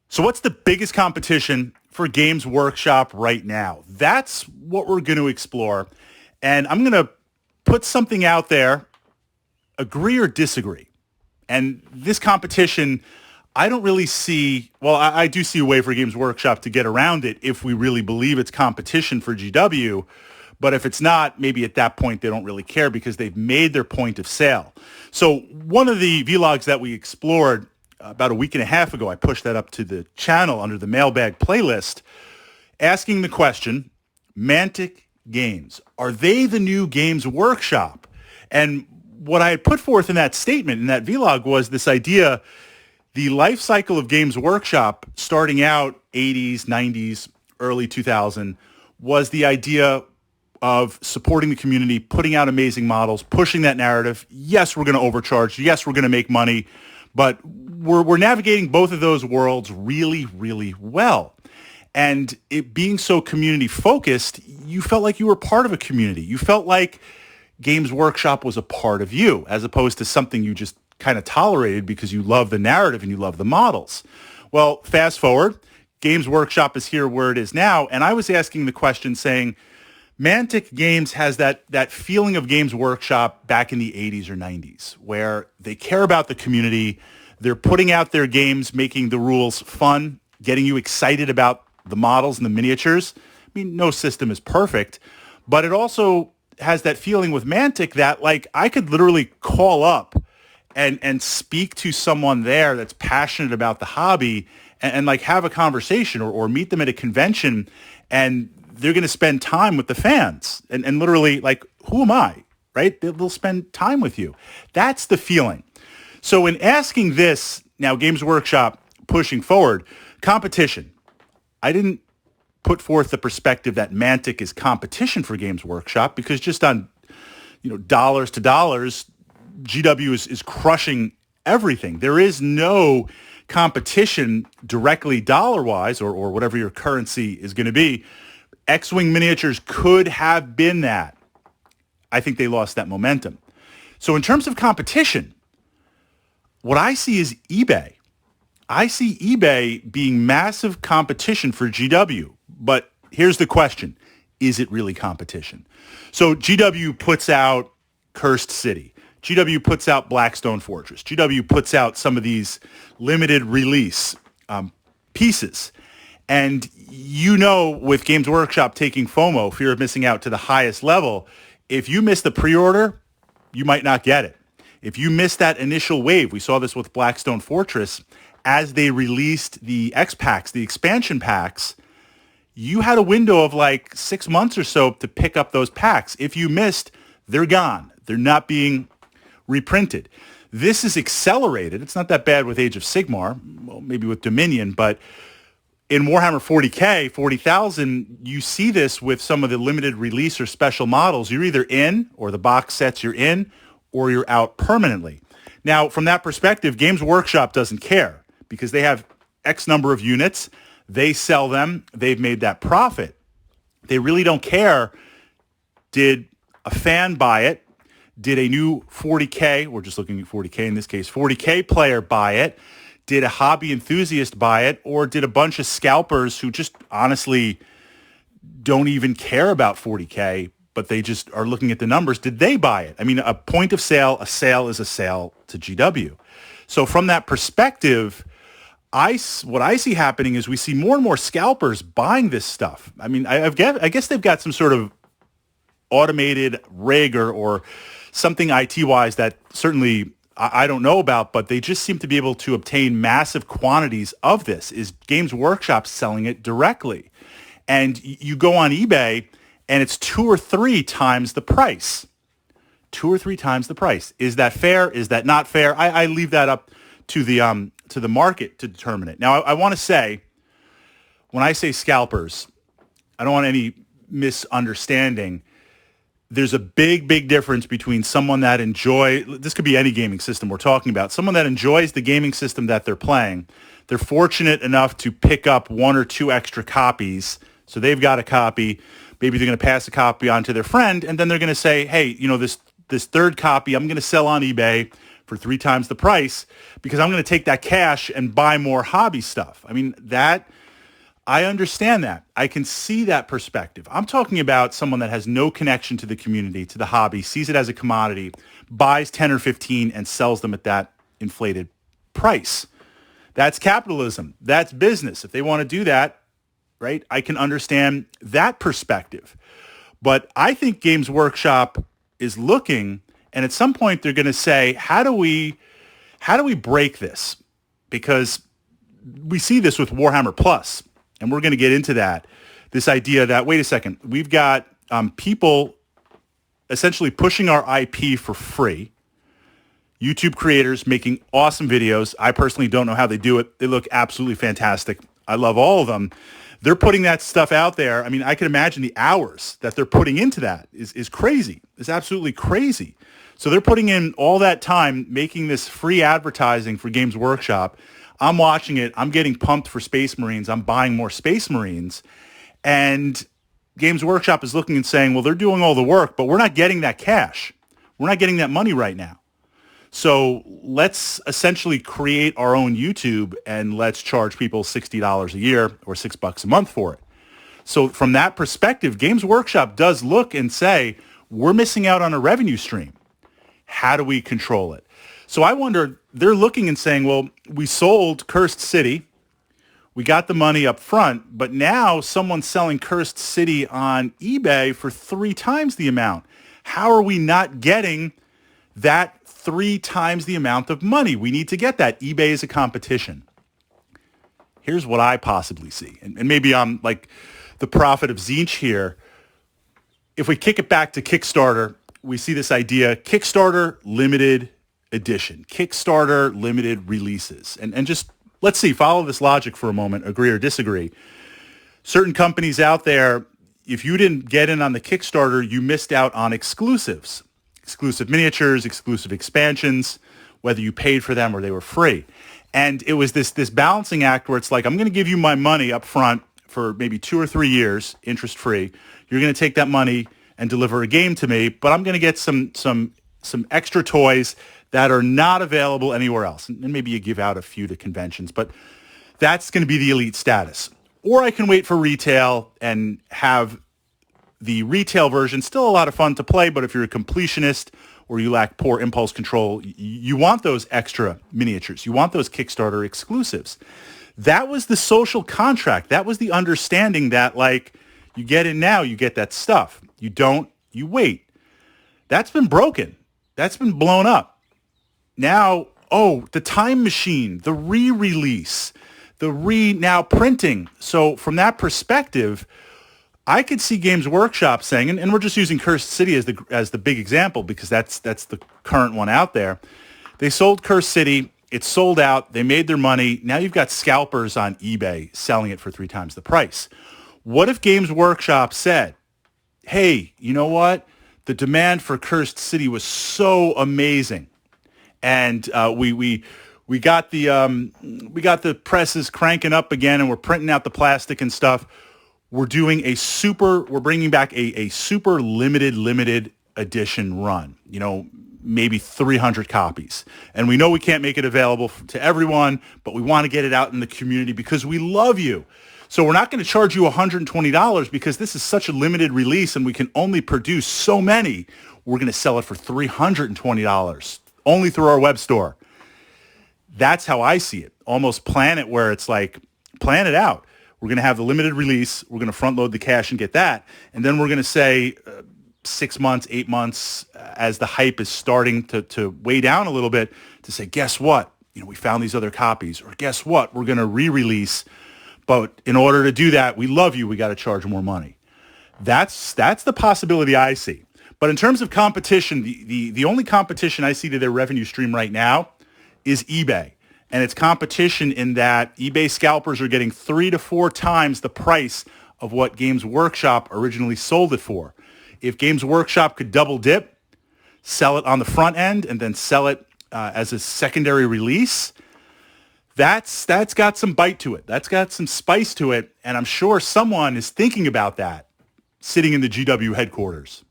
So what's the biggest competition for Games Workshop right now? That's what we're going to explore. And I'm going to put something out there, agree or disagree. And this competition, I don't really see, well, I do see a way for Games Workshop to get around it if we really believe it's competition for GW. But if it's not, maybe at that point they don't really care because they've made their point of sale. So one of the vlogs that we explored about a week and a half ago, I pushed that up to the channel under the mailbag playlist, asking the question, Mantic Games, are they the new Games Workshop? And what I had put forth in that statement, in that vlog, was this idea, the life cycle of Games Workshop starting out 80s, 90s, early 2000, was the idea of supporting the community, putting out amazing models, pushing that narrative. Yes, we're going to overcharge. Yes, we're going to make money. But we're navigating both of those worlds really, really well. And it being so community focused, you felt like you were part of a community. You felt like Games Workshop was a part of you, as opposed to something you just kind of tolerated because you love the narrative and you love the models. Well, fast forward, Games Workshop is here where it is now. And I was asking the question saying, Mantic Games has that feeling of Games Workshop back in the 80s or 90s, where they care about the community. They're putting out their games, making the rules fun, getting you excited about the models and the miniatures. I mean, no system is perfect, but it also has that feeling with Mantic that, like, I could literally call up and speak to someone there that's passionate about the hobby and like have a conversation or meet them at a convention, and they're going to spend time with the fans and literally, like, who am I, right? They'll spend time with you. That's the feeling. So in asking this, now Games Workshop pushing forward, competition, I didn't put forth the perspective that Mantic is competition for Games Workshop, because just on, dollars to dollars, GW is crushing everything. There is no competition directly dollar-wise or whatever your currency is going to be. X-Wing miniatures could have been that. I think they lost that momentum. So in terms of competition, what I see is eBay. I see eBay being massive competition for GW. But here's the question. Is it really competition? So GW puts out Cursed City. GW puts out Blackstone Fortress. GW puts out some of these limited release pieces. And with Games Workshop taking FOMO, fear of missing out, to the highest level, if you miss the pre-order, you might not get it. If you miss that initial wave, we saw this with Blackstone Fortress, as they released the X-Packs, the expansion packs, you had a window of like 6 months or so to pick up those packs. If you missed, they're gone. They're not being reprinted. This is accelerated. It's not that bad with Age of Sigmar, well, maybe with Dominion, but in Warhammer 40K, 40,000, you see this with some of the limited release or special models. You're either in, or the box sets you're in, or you're out permanently. Now, from that perspective, Games Workshop doesn't care because they have X number of units. They sell them. They've made that profit. They really don't care. Did a fan buy it? Did a new 40K, we're just looking at 40K in this case, 40K player buy it? Did a hobby enthusiast buy it? Or did a bunch of scalpers who just honestly don't even care about 40K, but they just are looking at the numbers, did they buy it? I mean, a point of sale, a sale is a sale to GW. So from that perspective, what I see happening is we see more and more scalpers buying this stuff. I mean, I guess they've got some sort of automated rig or something IT-wise that certainly I don't know about, but they just seem to be able to obtain massive quantities of this. Is Games Workshop selling it directly? And you go on eBay, and it's 2 or 3 times the price. 2 or 3 times the price. Is that fair? Is that not fair? I leave that up to the market to determine it. Now, I want to say, when I say scalpers, I don't want any misunderstanding. There's a big, big difference between someone that this could be any gaming system we're talking about, someone that enjoys the gaming system that they're playing. They're fortunate enough to pick up 1 or 2 extra copies. So they've got a copy. Maybe they're going to pass a copy on to their friend, and then they're going to say, hey, this third copy I'm going to sell on eBay for 3 times the price because I'm going to take that cash and buy more hobby stuff. I mean, I understand that. I can see that perspective. I'm talking about someone that has no connection to the community, to the hobby, sees it as a commodity, buys 10 or 15 and sells them at that inflated price. That's capitalism. That's business. If they want to do that, right, I can understand that perspective. But I think Games Workshop is looking, and at some point they're going to say, how do we break this? Because we see this with Warhammer Plus, and we're going to get into that. This idea that, wait a second, we've got people essentially pushing our IP for free. YouTube creators making awesome videos. I personally don't know how they do it. They look absolutely fantastic. I love all of them. They're putting that stuff out there. I mean, I can imagine the hours that they're putting into that is crazy. It's absolutely crazy. So they're putting in all that time making this free advertising for Games Workshop. I'm watching it. I'm getting pumped for Space Marines. I'm buying more Space Marines. And Games Workshop is looking and saying, well, they're doing all the work, but we're not getting that cash. We're not getting that money right now. So let's essentially create our own YouTube and let's charge people $60 a year or $6 a month for it. So from that perspective, Games Workshop does look and say, we're missing out on a revenue stream. How do we control it? So I wonder, they're looking and saying, well, we sold Cursed City. We got the money up front, but now someone's selling Cursed City on eBay for 3 times the amount. How are we not getting that 3 times the amount of money? We need to get that. eBay is a competition. Here's what I possibly see. And maybe I'm like the prophet of Zinch here. If we kick it back to Kickstarter, we see this idea, Kickstarter limited edition, Kickstarter limited releases. And just, let's see, follow this logic for a moment, agree or disagree. Certain companies out there, if you didn't get in on the Kickstarter, you missed out on exclusives. Exclusive miniatures, exclusive expansions, whether you paid for them or they were free. And it was this balancing act where it's like, I'm going to give you my money up front for maybe 2 or 3 years, interest-free. You're going to take that money and deliver a game to me, but I'm going to get some extra toys that are not available anywhere else. And maybe you give out a few to conventions, but that's going to be the elite status. Or I can wait for retail and have the retail version, still a lot of fun to play, but if you're a completionist or you lack poor impulse control, you want those extra miniatures. You want those Kickstarter exclusives. That was the social contract. That was the understanding that, like, you get in now, you get that stuff. You don't, you wait. That's been broken. That's been blown up. Now, the time machine, the re-release, now printing. So from that perspective, I could see Games Workshop saying, and we're just using Cursed City as the big example because that's the current one out there. They sold Cursed City. It sold out. They made their money. Now you've got scalpers on eBay selling it for 3 times the price. What if Games Workshop said, hey, you know what? The demand for Cursed City was so amazing. And we got the presses cranking up again and we're printing out the plastic and stuff. We're bringing back a super limited edition run, maybe 300 copies. And we know we can't make it available to everyone, but we want to get it out in the community because we love you. So we're not going to charge you $120 because this is such a limited release and we can only produce so many. We're going to sell it for $320 only through our web store. That's how I see it. Almost plan it where it's like, plan it out. We're going to have the limited release. We're going to front load the cash and get that. And then we're going to say 6 months, 8 months, as the hype is starting to weigh down a little bit, to say, guess what? We found these other copies. Or guess what? We're going to re-release. But in order to do that, we love you. We got to charge more money. That's the possibility I see. But in terms of competition, the only competition I see to their revenue stream right now is eBay. And it's competition in that eBay scalpers are getting 3 to 4 times the price of what Games Workshop originally sold it for. If Games Workshop could double dip, sell it on the front end, and then sell it as a secondary release, that's got some bite to it. That's got some spice to it. And I'm sure someone is thinking about that sitting in the GW headquarters.